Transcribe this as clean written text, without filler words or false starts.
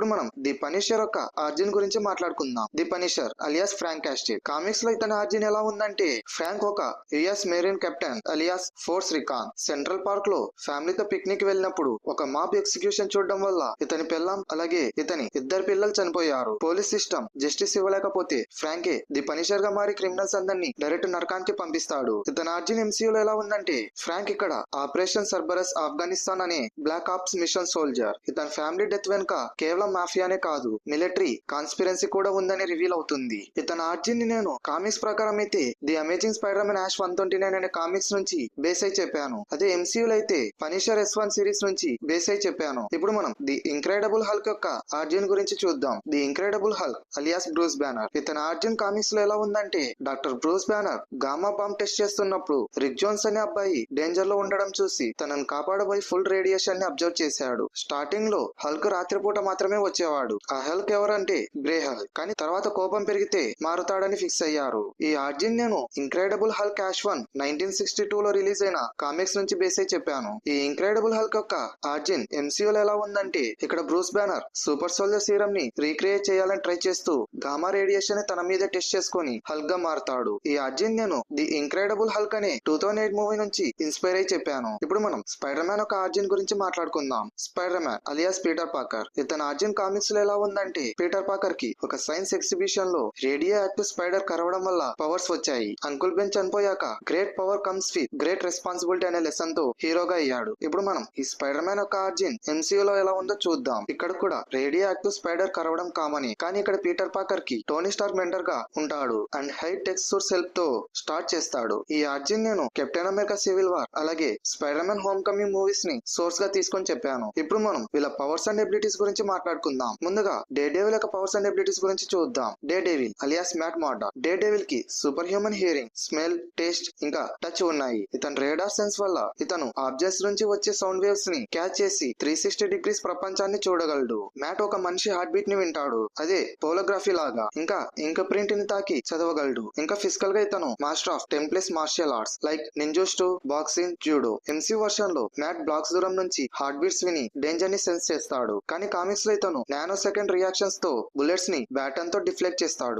ఇప్పుడు మనం the Punisher యొక్క ఆర్జిన్ గురించి మాట్లాడుకుందాం. The punisher alias Frank Castle. Comics లో ఇతని ఆర్జిన్ ఎలా ఉందంటే, ఫ్రాంక్ ఒక US marine captain alias force recon. Central park లో ఫ్యామిలీతో పిక్నిక్ వెళ్ళినప్పుడు ఒక మాబ్ ఎగ్జిక్యూషన్ చూడడం వల్ల ఇతని పిల్లం అలాగే ఇతని ఇద్దరు పిల్లలు చనిపోయారు. పోలీస్ సిస్టమ్ జస్టిస్ ఇవ్వలేకపోతే ఫ్రాంకే ది పనిషర్ గా మారి క్రిమినల్స్ అందరినీ డైరెక్ట్ నరకానికి పంపిస్తాడు. ఇతని ఆర్జిన్ ఎంసీయూలో ఎలా ఉందంటే, ఫ్రాంక్ ఇక్కడ ఆపరేషన్ సర్బరస్ ఆఫ్ఘనిస్తాన్ అనే బ్లాక్ ఆప్స్ మిషన్ సోల్జర్. ఇతని ఫ్యామిలీ డెత్ వెనుక కేవలం మాఫియానే కాదు, మిలిటరీ కాన్స్పిరెన్సీ కూడా ఉందని రివీల్ అవుతుంది. ఇతని ఆర్జిన్ ని నేను కామిక్స్ ప్రకారం అయితే ది అమేజింగ్ స్పైడర్ మ్యాన్ యాష్ 129 అనే కామిక్స్ నుంచి బేస్ అయి చెప్పాను. అదే ఎంసీయూలో అయితే పనిషర్ S1 సిరీస్ నుంచి బేస్ అయి చెప్పాను. ఇప్పుడు మనం ది ఇంక్రెడిబుల్ హల్క్ యొక్క ఆర్జిన్ గురించి చూద్దాం. The incredible Hulk alias Bruce banner. ఇతని ఆర్జిన్ కామిక్స్ లో ఎలా ఉందంటే, doctor Bruce banner gamma bomb test చేస్తున్నప్పుడు రిక్ జోన్స్ అనే అబ్బాయి డేంజర్ లో ఉండడం చూసి తనను కాపాడబోయి ఫుల్ రేడియేషన్ ని అబ్జర్వ్ చేశాడు. స్టార్టింగ్ లో హల్క్ రాత్రిపూట మాత్రమే వచ్చేవాడు. ఆ హల్క్ ఎవరంటే గ్రే హల్క్. కానీ తర్వాత కోపం పెరిగితే మారుతాడని ఫిక్స్ అయ్యారు. ఈ ఆర్జిన్ నేను ఇంక్రెడిబుల్ హల్క్ యాష్ 1 1962 లో రిలీజ్ అయిన కామిక్స్ నుంచి బేస్ అయి చెప్పాను. ఈ ఇంక్రెడిబుల్ హల్క్ యొక్క ఆర్జిన్ ఎంసీయూలో ఎలా ఉందంటే, ఇక్కడ Bruce banner super soldier serum ని రీక్రియేట్ చేయాలని ట్రై చేస్తూ గామా రేడియేషన్ ని తన మీద టెస్ట్ చేసుకుని హల్క్ గా మారుతాడు. ఈ ఆర్జిన్ నేను ది ఇంక్రెడిబుల్ హల్క్ అనే 2008 మూవీ నుంచి ఇన్స్పైర్ అయి చెప్పాను. ఇప్పుడు మనం స్పైడర్ మ్యాన్ యొక్క ఆర్జిన్ గురించి మాట్లాడుకుందాం. Spiderman alias Peter Parker. ఇతని ఆర్జిన్ కామిక్స్ లో ఎలా ఉందంటే, పీటర్ పాకర్ కి ఒక సైన్స్ ఎగ్జిబిషన్ లో రేడియో యాక్టివ్ స్పైడర్ కరవడం వల్ల పవర్స్ వచ్చాయి. అంకుల్ బెన్ చనిపోయాక great power comes with great responsibility అనే లెసన్ తో హీరోగా అయ్యాడు. ఇప్పుడు మనం ఈ స్పైడర్ మ్యాన్ యొక్క ఆర్జిన్ ఎంసీయూలో ఎలా ఉందో చూద్దాం. ఇక్కడ కూడా రేడియో యాక్టివ్ స్పైడర్ కరవడం కామని, కానీ ఇక్కడ పీటర్ పాకర్ కి టోనీ స్టార్క్ మెంటర్ గా ఉంటాడు and hi tech source help తో స్టార్ట్ చేస్తాడు. ఈ ఆర్జిన్ నేను కెప్టెన్ అమెరికా సివిల్ వార్ అలాగే spider man home coming movies ని సోర్స్ గా తీసుకొని చెప్పాను. ఇప్పుడు మనం వీళ్ళ పవర్స్ అండ్ ఎబిలిటీస్ గురించి మాట్లాడుకుందాం. ముందుగా డే డెవిల్ యొక్క పవర్స్ అండ్ ఎబిలిటీస్ గురించి చూద్దాం. Daredevil alias Matt Murdock. Daredevil కి superhuman hearing, smell, taste ఇంకా టచ్ ఉన్నాయి. ఇతను రేడార్ సెన్స్ వల్ల ఇతను ఆబ్జెక్ట్స్ నుంచి వచ్చే సౌండ్ వేవ్స్ ని క్యాచ్ చేసి 360 డిగ్రీస్ ప్రపంచాన్ని చూడగలడు. మ్యాట్ ఒక మనిషి హార్ట్ బీట్ ని వింటాడు, అదే పోలోగ్రఫీ లాగా. ఇంకా ఇంక ప్రింట్ ని తాకి చదవగలడు. ఇంకా ఫిజికల్ గా ఇతను మాస్టర్ ఆఫ్ టెంప్లెస్ martial arts like ninjutsu, boxing, judo. MC version లో మ్యాట్ బ్లాక్స్ దూరం నుంచి హార్ట్ బీట్స్ విని డేంజర్ ని సెన్స్ చేస్తాడు. కానీ కామిక్స్ లో ఇతను నానో సెకండ్ రియాక్షన్స్ తో బుల్లెట్స్ ని బ్యాటన్ తో డిఫ్లెక్ట్ చేస్తాడు.